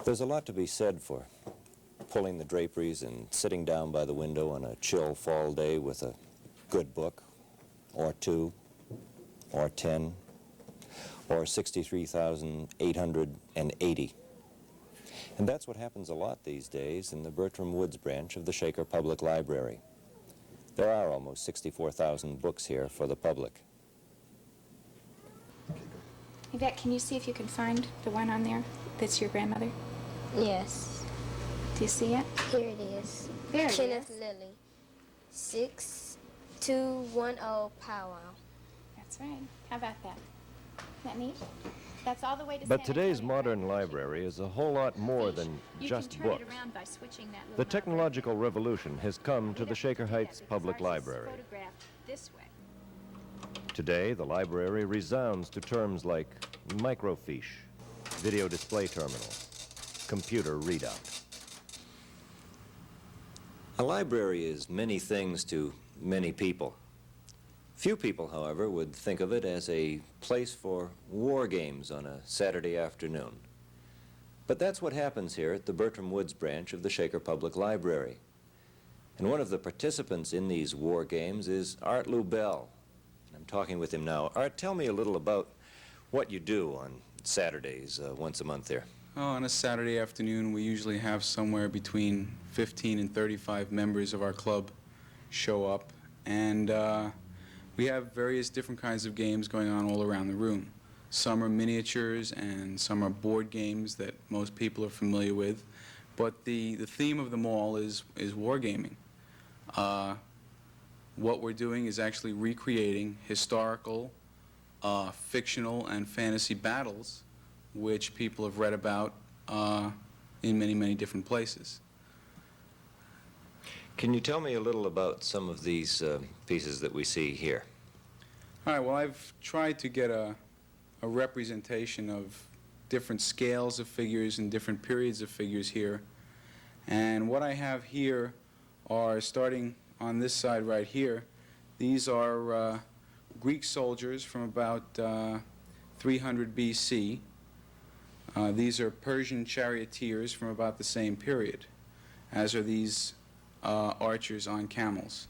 There's a lot to be said for pulling the draperies and sitting down by the window on a chill fall day with a good book, or two, or 10, or 63,880. And that's what happens a lot these days in the Bertram Woods branch of the Shaker Public Library. There are almost 64,000 books here for the public. Yvette, can you see if you can find the one on there that's your grandmother? Yes. Do you see it? Here it is. There it Kenneth is. Lilly. 6210 powwow. That's right. How about that? Isn't that neat? That's all the way to But San today's Antonio, modern right? library is a whole lot more than just You can turn books. it around by switching that little The knob technological right revolution has come there. to You the don't Shaker have to do that Heights because Public ours is Library. photographed this way. Today, the library resounds to terms like microfiche, video display terminal, computer readout. A library is many things to many people. Few people, however, would think of it as a place for war games on a Saturday afternoon. But that's what happens here at the Bertram Woods branch of the Shaker Public Library. And one of the participants in these war games is Art Lubell. I'm talking with him now. Art, tell me a little about what you do on Saturdays once a month there. Oh, on a Saturday afternoon, we usually have somewhere between 15 and 35 members of our club show up, and we have various different kinds of games going on all around the room. Some are miniatures and some are board games that most people are familiar with, but the theme of them all is wargaming. What we're doing is actually recreating historical, fictional, and fantasy battles which people have read about in many, many different places. Can you tell me a little about some of these pieces that we see here? All right, well, I've tried to get a representation of different scales of figures and different periods of figures here. And what I have here are, starting on this side right here, these are Greek soldiers from about 300 BC. These are Persian charioteers from about the same period, as are these archers on camels.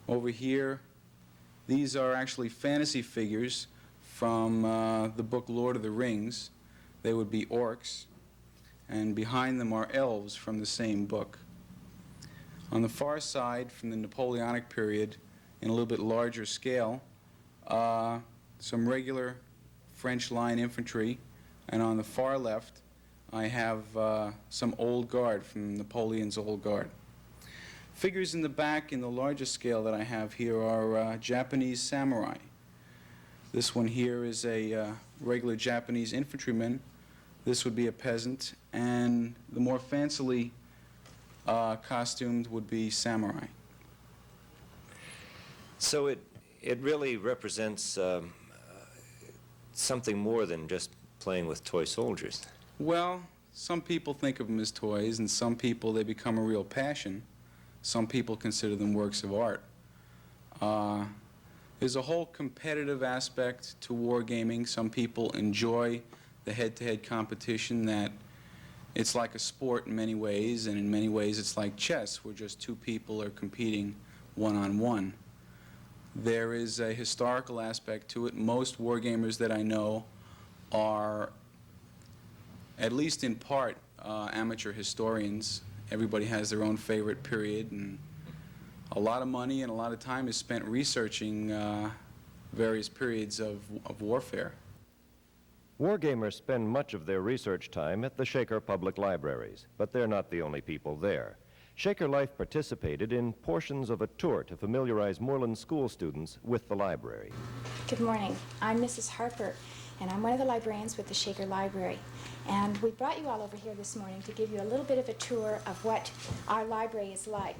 Over here, these are actually fantasy figures from the book Lord of the Rings. They would be orcs, and behind them are elves from the same book. On the far side, from the Napoleonic period, in a little bit larger scale, some regular French line infantry, and on the far left, I have some Old Guard from Napoleon's Old Guard. Figures in the back in the largest scale that I have here are Japanese samurai. This one here is a regular Japanese infantryman. This would be a peasant, and the more fancily costumed would be samurai. So it really represents something more than just playing with toy soldiers. Well, some people think of them as toys, and some people they become a real passion. Some people consider them works of art. There's a whole competitive aspect to wargaming. Some people enjoy the head-to-head competition, that it's like a sport in many ways, and in many ways it's like chess, where just two people are competing one-on-one. There is a historical aspect to it. Most wargamers that I know are, at least in part, amateur historians. Everybody has their own favorite period, and a lot of money and a lot of time is spent researching various periods of warfare. Wargamers spend much of their research time at the Shaker Public Libraries, but they're not the only people there. Shaker Life participated in portions of a tour to familiarize Moreland school students with the library. Good morning. I'm Mrs. Harper, and I'm one of the librarians with the Shaker Library. And we brought you all over here this morning to give you a little bit of a tour of what our library is like.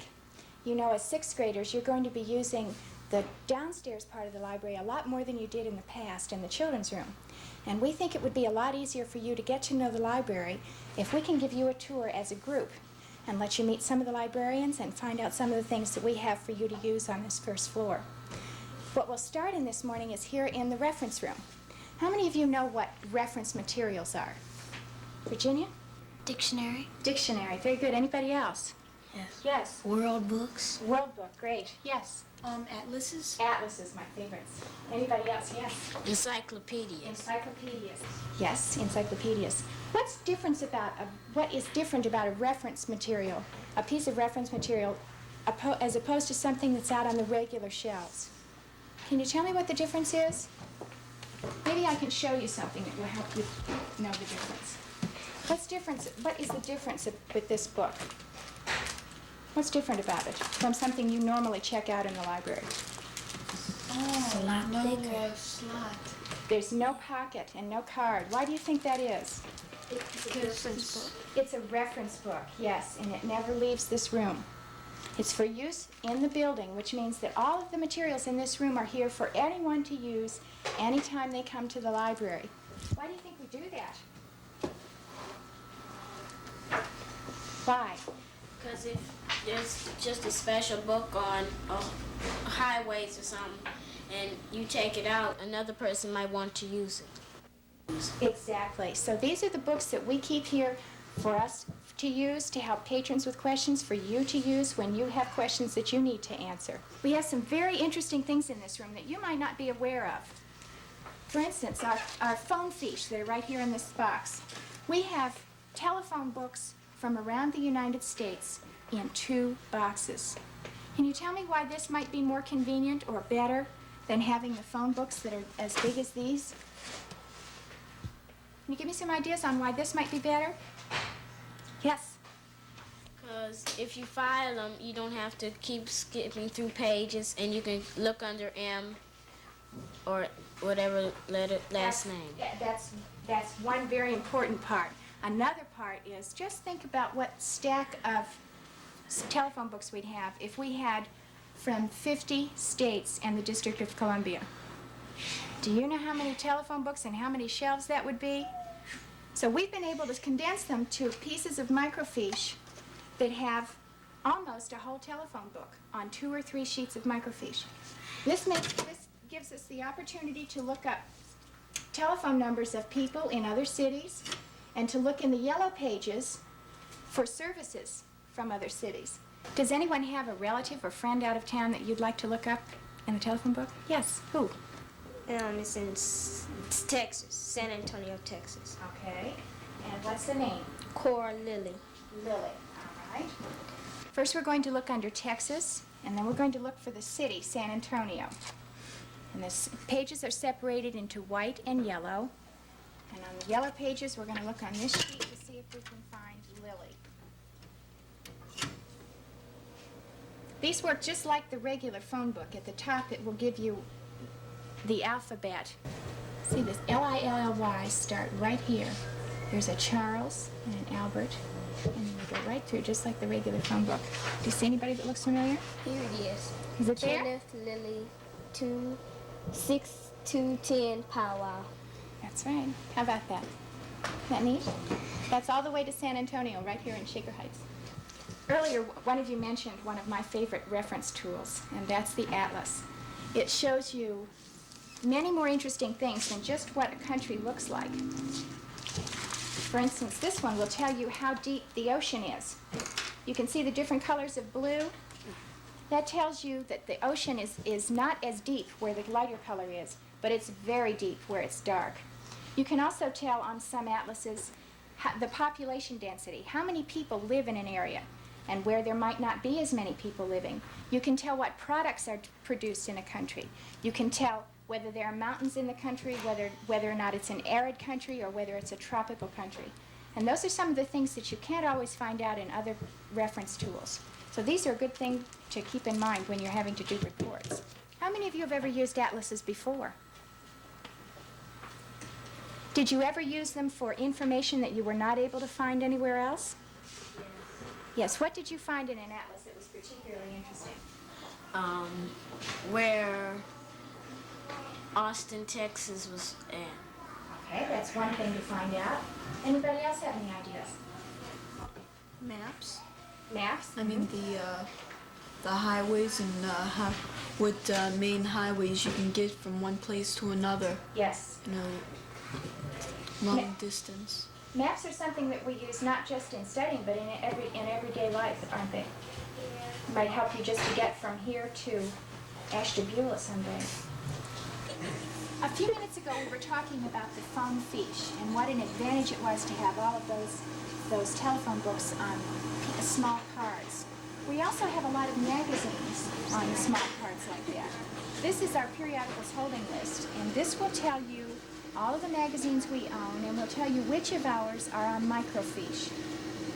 You know, as sixth graders, you're going to be using the downstairs part of the library a lot more than you did in the past in the children's room. And we think it would be a lot easier for you to get to know the library if we can give you a tour as a group and let you meet some of the librarians and find out some of the things that we have for you to use on this first floor. What we'll start in this morning is here in the reference room. How many of you know what reference materials are? Virginia? Dictionary. Dictionary, very good. Anybody else? Yes. Yes. World books. World book, great. Yes. Atlases. Atlas is my favorites. Anybody else? Yes. Encyclopedias. Encyclopedias. Yes, encyclopedias. What is different about a reference material, a piece of reference material, as opposed to something that's out on the regular shelves? Can you tell me what the difference is? Maybe I can show you something that will help you know the difference. What is the difference with this book? What's different about it from something you normally check out in the library? It's a lot thicker. Slot. There's no pocket and no card. Why do you think that is? It's a reference book. It's a reference book, yes, and it never leaves this room. It's for use in the building, which means that all of the materials in this room are here for anyone to use anytime they come to the library. Why do you think we do that? Why? Because if there's just a special book on highways or something, and you take it out, another person might want to use it. Exactly. So these are the books that we keep here for us to use, to help patrons with questions, for you to use when you have questions that you need to answer. We have some very interesting things in this room that you might not be aware of. For instance, our phone fiche that are right here in this box. We have telephone books from around the United States in 2 boxes. Can you tell me why this might be more convenient or better than having the phone books that are as big as these? Can you give me some ideas on why this might be better? Yes. Because if you file them, you don't have to keep skipping through pages, and you can look under M or whatever last name. That's one very important part. Another part is just think about what stack of telephone books we'd have if we had from 50 states and the District of Columbia. Do you know how many telephone books and how many shelves that would be? So we've been able to condense them to pieces of microfiche that have almost a whole telephone book on 2 or 3 sheets of microfiche. This gives us the opportunity to look up telephone numbers of people in other cities and to look in the yellow pages for services from other cities. Does anyone have a relative or friend out of town that you'd like to look up in the telephone book? Yes. Who? It's in Texas, San Antonio, Texas. Okay. And what's the name? Cora Lily. Lily. All right. First we're going to look under Texas, and then we're going to look for the city, San Antonio. And the pages are separated into white and yellow. And on the yellow pages, we're going to look on this sheet to see if we can find Lily. These work just like the regular phone book. At the top, it will give you the alphabet. See this L-I-L-L-Y start right here. There's a Charles and an Albert, and then we go right through just like the regular phone book. Do you see anybody that looks familiar? Here it is. Is it there? Kenneth Lily 26210 Powwow. That's right. How about that? Isn't that neat? That's all the way to San Antonio, right here in Shaker Heights. Earlier, one of you mentioned one of my favorite reference tools, and that's the atlas. It shows you many more interesting things than just what a country looks like. For instance, this one will tell you how deep the ocean is. You can see the different colors of blue. That tells you that the ocean is not as deep where the lighter color is, but it's very deep where it's dark. You can also tell on some atlases the population density, how many people live in an area, and where there might not be as many people living. You can tell what products are produced in a country. You can tell whether there are mountains in the country, whether or not it's an arid country or whether it's a tropical country. And those are some of the things that you can't always find out in other reference tools. So these are a good thing to keep in mind when you're having to do reports. How many of you have ever used atlases before? Did you ever use them for information that you were not able to find anywhere else? Yes. What did you find in an atlas that was particularly interesting? Where Austin, Texas was at. Okay, that's one thing to find out. Anybody else have any ideas? Maps. Maps? I mean the highways and what main highways you can get from one place to another. Yes. You know, long distance. Maps are something that we use not just in studying, but in everyday life, aren't they? Might help you just to get from here to Ashtabula someday. A few minutes ago, we were talking about the phone fiche and what an advantage it was to have all of those telephone books on small cards. We also have a lot of magazines on small cards like that. This is our periodicals holding list, and this will tell you all of the magazines we own, and will tell you which of ours are on microfiche.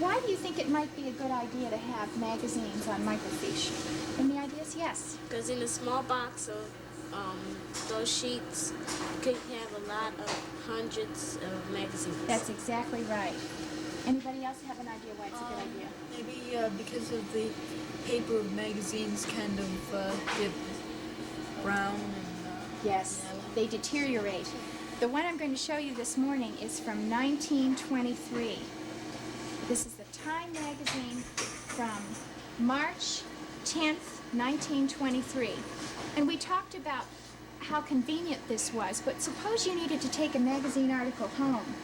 Why do you think it might be a good idea to have magazines on microfiche? Any ideas? Yes. Because in a small box of those sheets, you could have a lot of hundreds of magazines. That's exactly right. Anybody else have an idea why it's a good idea? Maybe because of the paper of magazines kind of get brown and Yes, they deteriorate. The one I'm going to show you this morning is from 1923. This is the Time magazine from March 10th, 1923. And we talked about how convenient this was, but suppose you needed to take a magazine article home.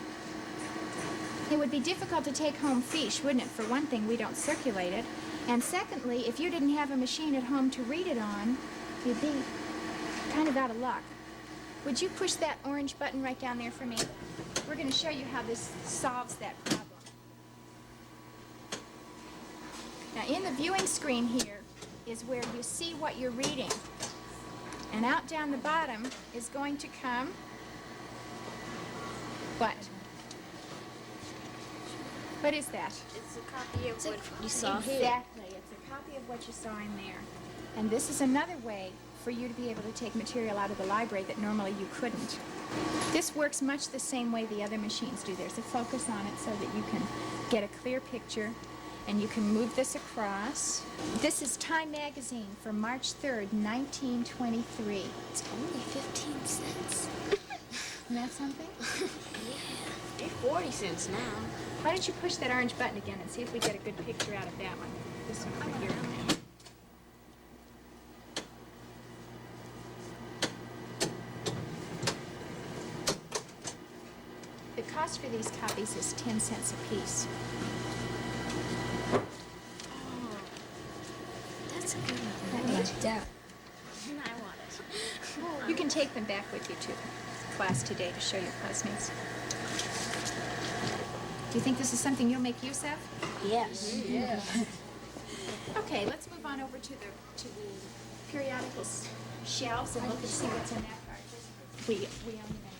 It would be difficult to take home fiche, wouldn't it? For one thing, we don't circulate it. And secondly, if you didn't have a machine at home to read it on, you'd be kind of out of luck. Would you push that orange button right down there for me? We're going to show you how this solves that problem. Now, in the viewing screen here is where you see what you're reading. And out down the bottom is going to come what? What is that? It's a copy of what you saw here. Exactly. It's a copy of what you saw in there. And this is another way for you to be able to take material out of the library that normally you couldn't. This works much the same way the other machines do. There's a focus on it so that you can get a clear picture, and you can move this across. This is Time magazine for March 3rd, 1923. It's only 15 cents. Isn't that something? Yeah, they're 40 cents now. Why don't you push that orange button again and see if we get a good picture out of that one. This one right here. The cost for these copies is 10 cents a piece. Oh, that's a good one. I like that. I want it. You can take them back with you to class today to show your classmates. Do you think this is something you'll make use of? Yes. yeah. Okay, let's move on over to the periodicals shelves and look and see what's in that part. We own them.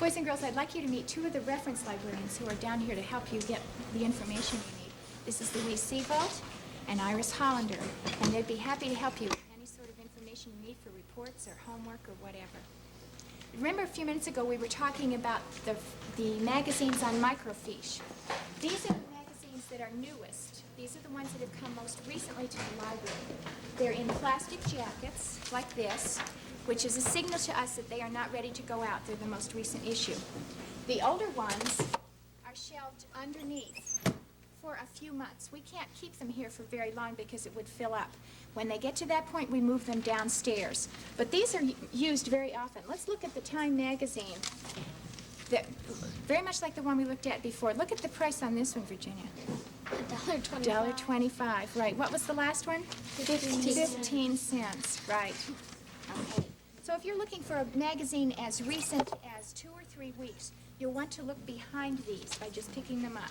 Boys and girls, I'd like you to meet two of the reference librarians who are down here to help you get the information you need. This is Louise Seabolt and Iris Hollander, and they'd be happy to help you with any sort of information you need for reports or homework or whatever. Remember a few minutes ago we were talking about the magazines on microfiche. These are the magazines that are newest. These are the ones that have come most recently to the library. They're in plastic jackets like this, which is a signal to us that they are not ready to go out. They're the most recent issue. The older ones are shelved underneath for a few months. We can't keep them here for very long because it would fill up. When they get to that point, we move them downstairs. But these are used very often. Let's look at the Time magazine. Very much like the one we looked at before. Look at the price on this one, Virginia. $1.25. $1.25, right. What was the last one? 15 cents, right. Okay. So if you're looking for a magazine as recent as 2 or 3 weeks, you'll want to look behind these by just picking them up.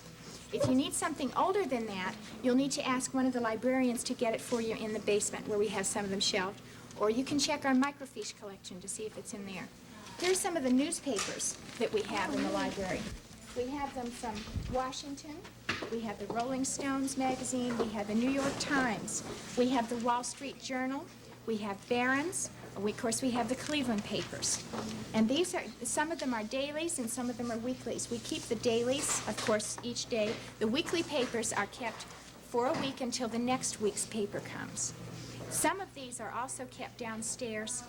If you need something older than that, you'll need to ask one of the librarians to get it for you in the basement where we have some of them shelved. Or you can check our microfiche collection to see if it's in there. Here's some of the newspapers that we have in the library. We have them from Washington. We have the Rolling Stones magazine. We have the New York Times. We have the Wall Street Journal. We have Barron's. Of course, we have the Cleveland papers. And these are, some of them are dailies and some of them are weeklies. We keep the dailies, of course, each day. The weekly papers are kept for a week until the next week's paper comes. Some of these are also kept downstairs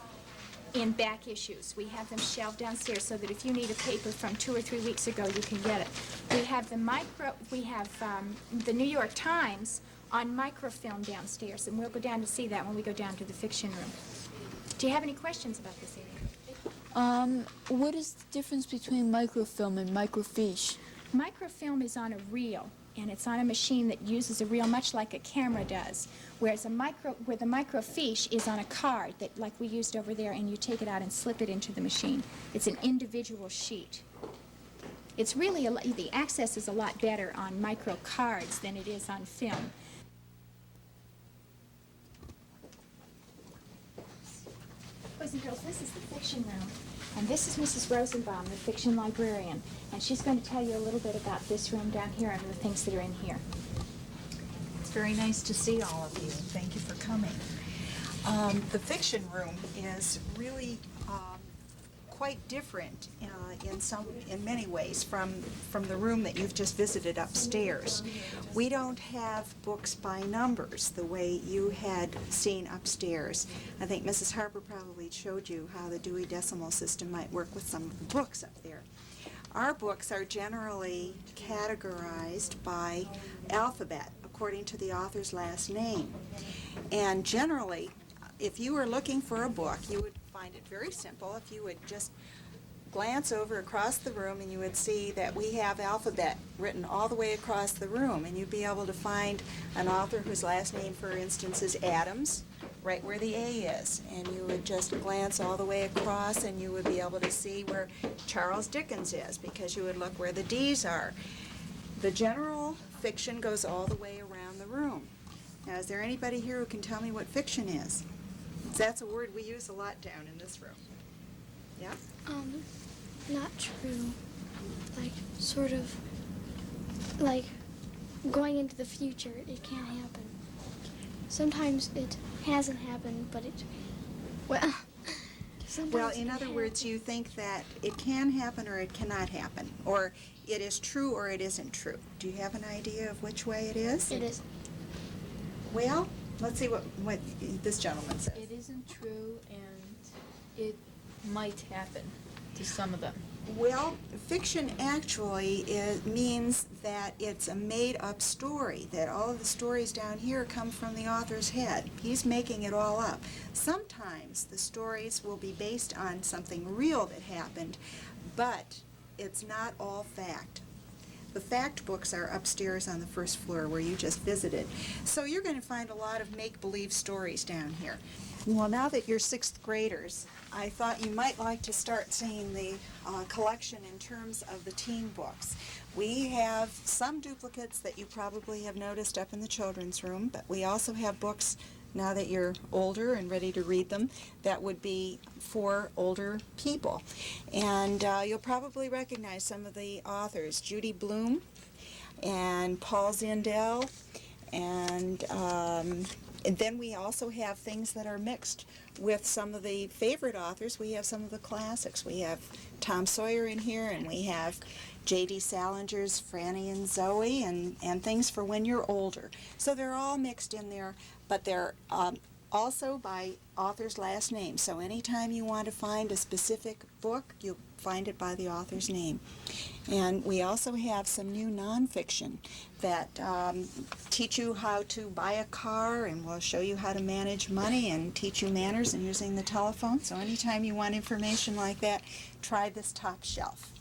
in back issues. We have them shelved downstairs so that if you need a paper from 2 or 3 weeks ago, you can get it. We have the New York Times on microfilm downstairs, and we'll go down to see that when we go down to the fiction room. Do you have any questions about this area? What is the difference between microfilm and microfiche? Microfilm is on a reel, and it's on a machine that uses a reel much like a camera does, whereas the microfiche is on a card that, like we used over there, and you take it out and slip it into the machine. It's an individual sheet. It's really, the access is a lot better on micro cards than it is on film. Boys and girls, this is the fiction room, and this is Mrs. Rosenbaum, the fiction librarian, and she's going to tell you a little bit about this room down here and the things that are in here. It's very nice to see all of you, and thank you for coming. The fiction room is really quite different in many ways from the room that you've just visited upstairs. We don't have books by numbers the way you had seen upstairs. I think Mrs. Harper probably showed you how the Dewey Decimal System might work with some of the books up there. Our books are generally categorized by alphabet according to the author's last name. And generally, if you were looking for a book, you would find it very simple if you would just glance over across the room and you would see that we have alphabet written all the way across the room, and you'd be able to find an author whose last name, for instance, is Adams, right where the A is, and you would just glance all the way across and you would be able to see where Charles Dickens is, because you would look where the D's are. The general fiction goes all the way around the room. Now, is there anybody here who can tell me what fiction is? That's a word we use a lot down in this room. Yeah? Not true. Like, sort of, like, going into the future, it can't happen. Sometimes it hasn't happened, but it, well, sometimes Well, in other words, you think that it can happen or it cannot happen, or it is true or it isn't true. Do you have an idea of which way it is? it is. Well, let's see what this gentleman says. It isn't true, and it might happen to some of them. Well, fiction actually means that it's a made-up story, that all of the stories down here come from the author's head. He's making it all up. Sometimes the stories will be based on something real that happened, but it's not all fact. The fact books are upstairs on the first floor where you just visited. So you're going to find a lot of make-believe stories down here. Well, now that you're sixth graders, I thought you might like to start seeing the collection in terms of the teen books. We have some duplicates that you probably have noticed up in the children's room, but we also have books, now that you're older and ready to read them, that would be for older people. And you'll probably recognize some of the authors, Judy Blume and Paul Zindel, and then we also have things that are mixed with some of the favorite authors. We have some of the classics. We have Tom Sawyer in here, and we have J.D. Salinger's Franny and Zoe, and things for when you're older. So they're all mixed in there, but they're also by author's last name. So anytime you want to find a specific book, you'll find it by the author's name. And we also have some new nonfiction that teach you how to buy a car, and will show you how to manage money and teach you manners and using the telephone. So anytime you want information like that, try this top shelf.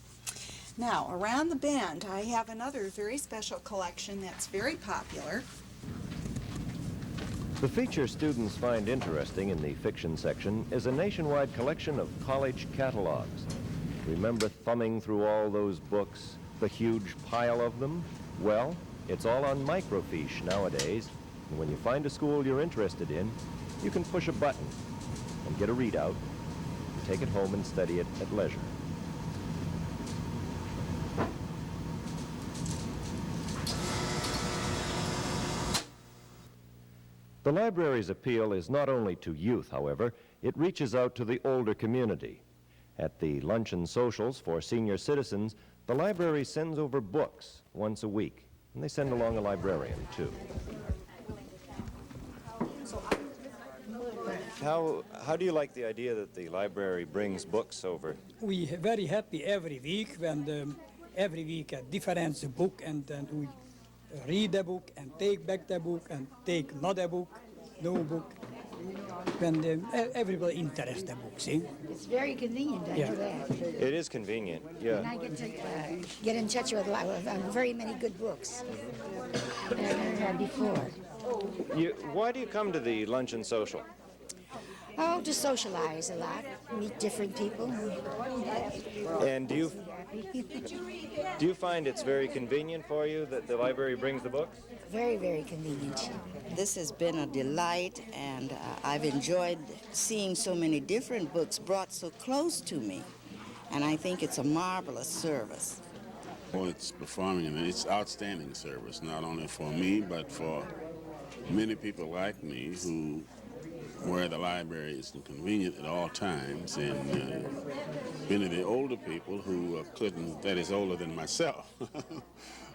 Now, around the bend, I have another very special collection that's very popular. The feature students find interesting in the fiction section is a nationwide collection of college catalogs. Remember thumbing through all those books, the huge pile of them? Well, it's all on microfiche nowadays, and when you find a school you're interested in, you can push a button and get a readout, and take it home and study it at leisure. The library's appeal is not only to youth, however, it reaches out to the older community. At the luncheon socials for senior citizens, the library sends over books once a week, and they send along a librarian, too. How do you like the idea that the library brings books over? We are very happy every week when every week a different book, and then we read a book and take back the book and take not a book, no book. When everybody interested the book, see? It's very convenient to do that. It is convenient, yeah. And I get to get in touch with very many good books that I never had before. Why do you come to the luncheon social? Oh, to socialize a lot, meet different people. And do you find it's very convenient for you that the library brings the books? Very, very convenient. This has been a delight, and I've enjoyed seeing so many different books brought so close to me, and I think it's a marvelous service. Well, it's performing, and it's outstanding service, not only for me, but for many people like me where the library is convenient at all times, and many of the older people who couldn't, that is older than myself,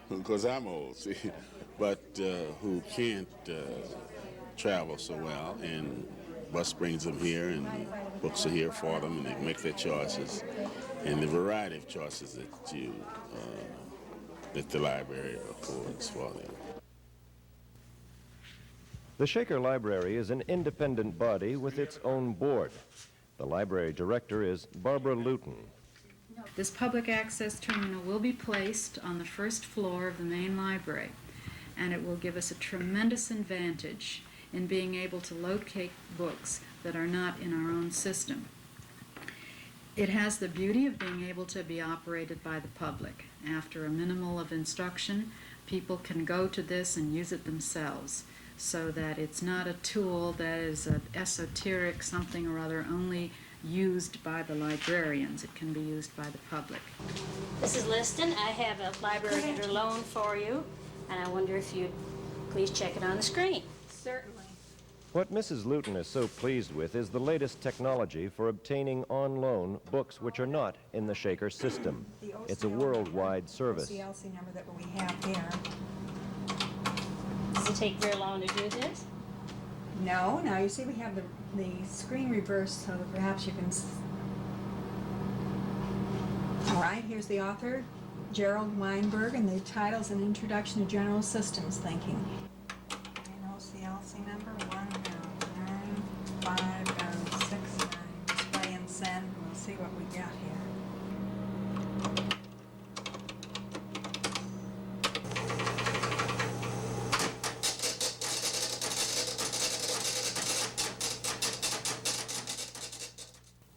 because I'm old, see, but who can't travel so well, and bus brings them here, and books are here for them, and they make their choices, and the variety of choices that the library affords for them. The Shaker Library is an independent body with its own board. The library director is Barbara Luton. This public access terminal will be placed on the first floor of the main library, and it will give us a tremendous advantage in being able to locate books that are not in our own system. It has the beauty of being able to be operated by the public. After a minimal of instruction, people can go to this and use it themselves, so that it's not a tool that is an esoteric something or other only used by the librarians. It can be used by the public. Mrs. Liston, I have a library under loan for you, and I wonder if you'd please check it on the screen. Certainly. What Mrs. Luton is so pleased with is the latest technology for obtaining on loan books which are not in the Shaker system. It's a worldwide service. The LC number that we have here. Does it take very long to do this? No, now you see we have the screen reversed so that perhaps you can... All right, here's the author, Gerald Weinberg, and the title's An Introduction to General Systems Thinking. The LC number 19569. Display and send. We'll see what we got here.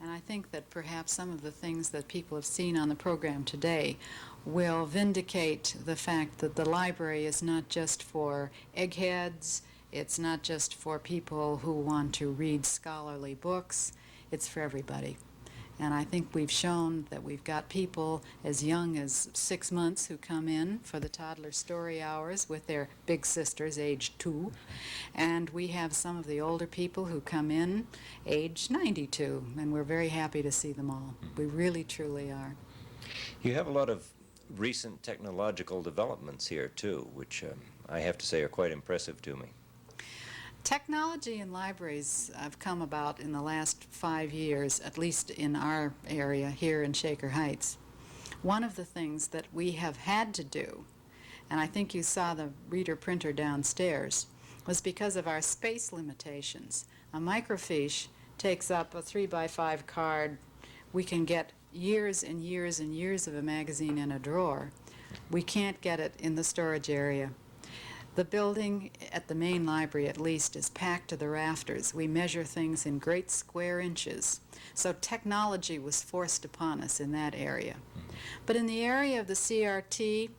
I think that perhaps some of the things that people have seen on the program today will vindicate the fact that the library is not just for eggheads, it's not just for people who want to read scholarly books, it's for everybody. And I think we've shown that we've got people as young as 6 months who come in for the toddler story hours with their big sisters, age 2. And we have some of the older people who come in, age 92. And we're very happy to see them all. We really, truly are. You have a lot of recent technological developments here, too, which I have to say are quite impressive to me. Technology in libraries have come about in the last 5 years, at least in our area here in Shaker Heights. One of the things that we have had to do, and I think you saw the reader printer downstairs, was because of our space limitations. A microfiche takes up a 3x5 card. We can get years and years and years of a magazine in a drawer. We can't get it in the storage area. The building, at the main library at least, is packed to the rafters. We measure things in great square inches. So technology was forced upon us in that area. But in the area of the CRT,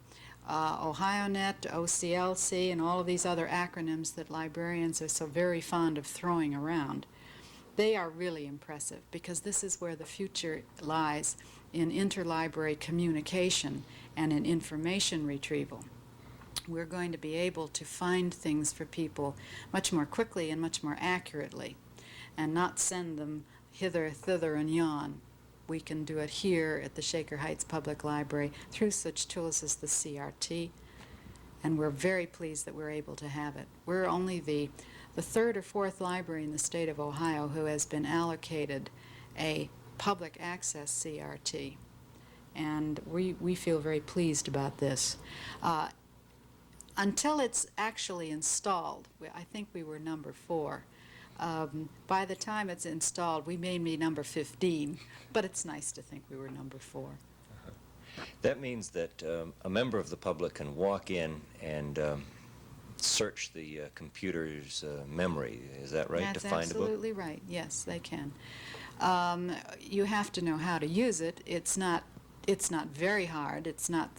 OhioNet, OCLC, and all of these other acronyms that librarians are so very fond of throwing around, they are really impressive because this is where the future lies in interlibrary communication and in information retrieval. We're going to be able to find things for people much more quickly and much more accurately and not send them hither, thither, and yon. We can do it here at the Shaker Heights Public Library through such tools as the CRT, and we're very pleased that we're able to have it. We're only the third or fourth library in the state of Ohio who has been allocated a public access CRT, and we feel very pleased about this. until it's actually installed, I think we were number 4. By the time it's installed, we may be number 15, but it's nice to think we were number 4. That means that a member of the public can walk in and search the computer's memory. Is that right? That's to find a book? absolutely right. Yes, they can. You have to know how to use it. It's not very hard. It's not.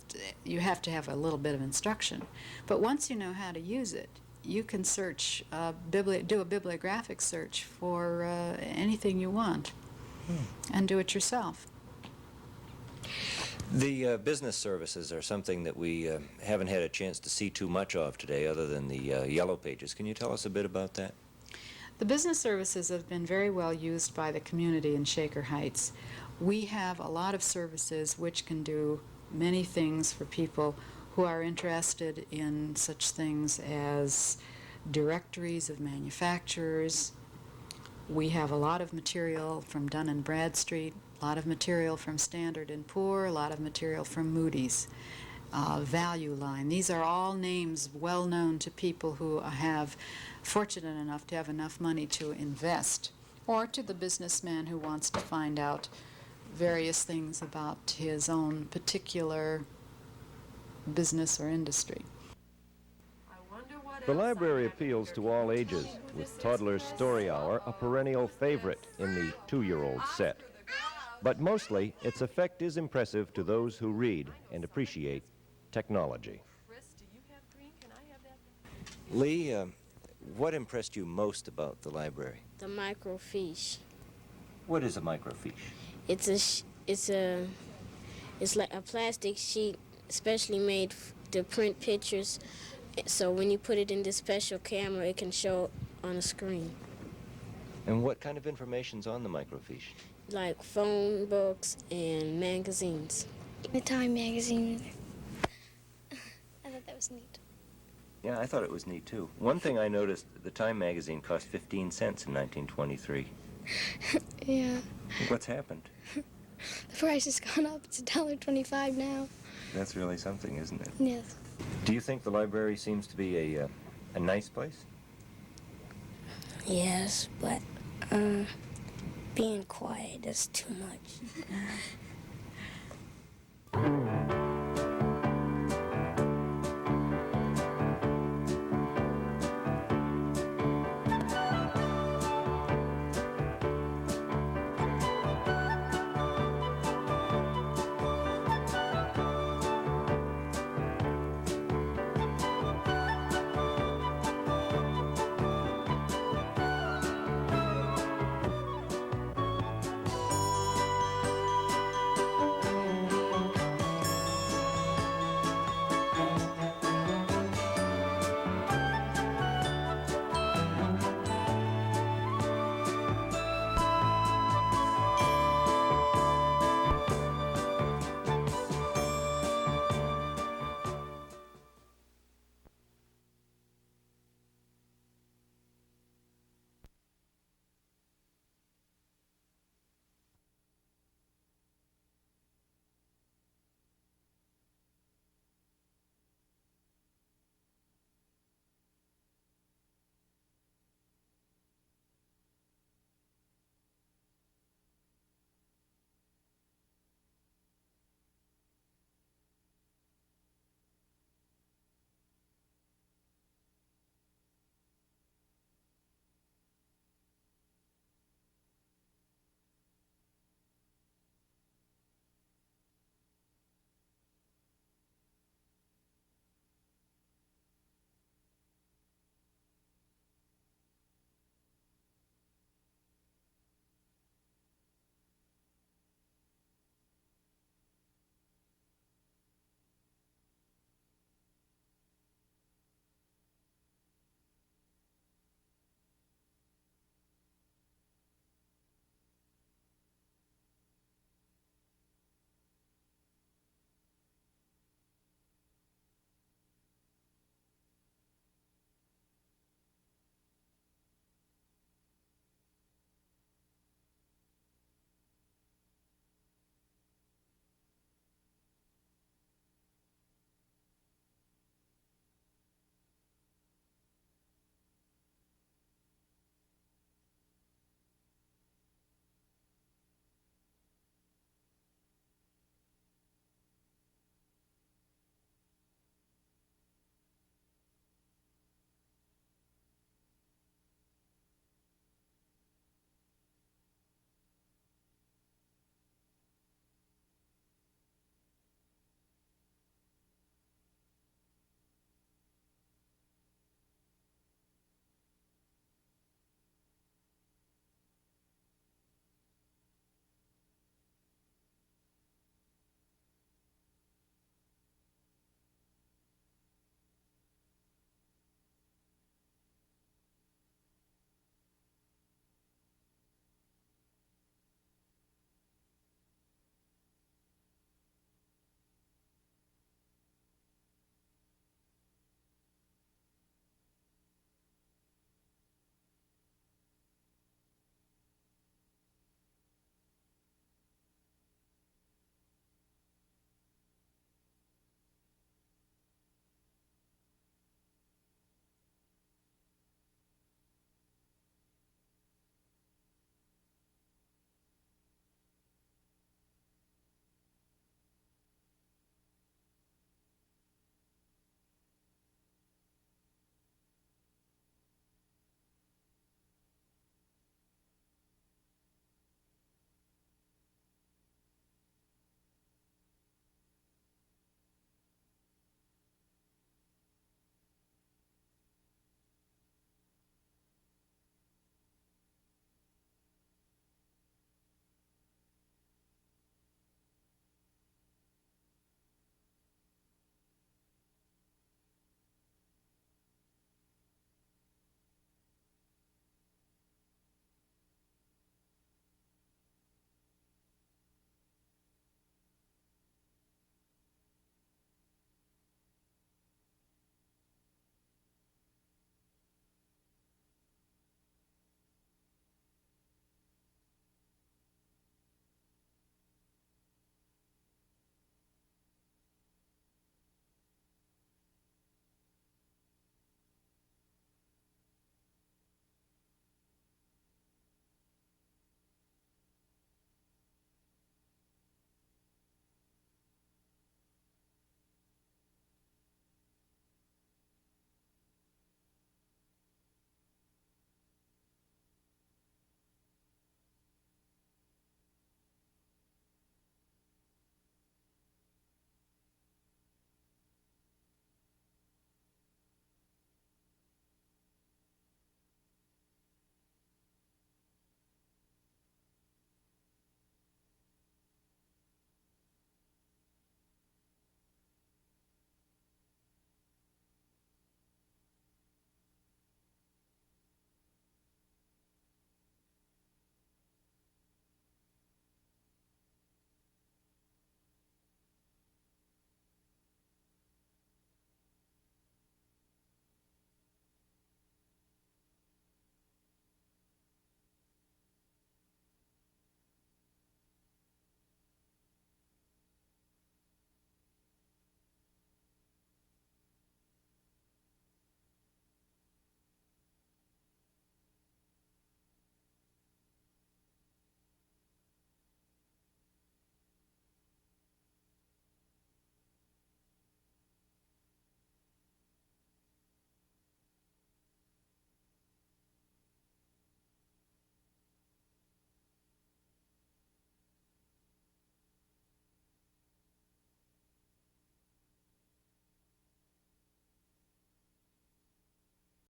You have to have a little bit of instruction. But once you know how to use it, you can search, do a bibliographic search for anything you want, and do it yourself. The business services are something that we haven't had a chance to see too much of today, other than the yellow pages. Can you tell us a bit about that? The business services have been very well used by the community in Shaker Heights. We have a lot of services which can do many things for people who are interested in such things as directories of manufacturers. We have a lot of material from Dun & Bradstreet, a lot of material from Standard & Poor, a lot of material from Moody's, Value Line. These are all names well known to people who have fortunate enough to have enough money to invest, or to the businessman who wants to find out various things about his own particular business or industry. The library appeals to all ages, with Toddler's Story Hour a perennial favorite in the 2-year-old set. But mostly, its effect is impressive to those who read and appreciate technology. Lee, what impressed you most about the library? The microfiche. What is a microfiche? It's like a plastic sheet, specially made to print pictures. So when you put it in this special camera, it can show on a screen. And what kind of information's on the microfiche? Like phone books and magazines. The Time magazine. I thought that was neat. Yeah, I thought it was neat, too. One thing I noticed, the Time magazine cost 15 cents in 1923. Yeah. What's happened? The price has gone up. It's $1.25 now. That's really something, isn't it? Yes. Do you think the library seems to be a nice place? Yes, but being quiet is too much.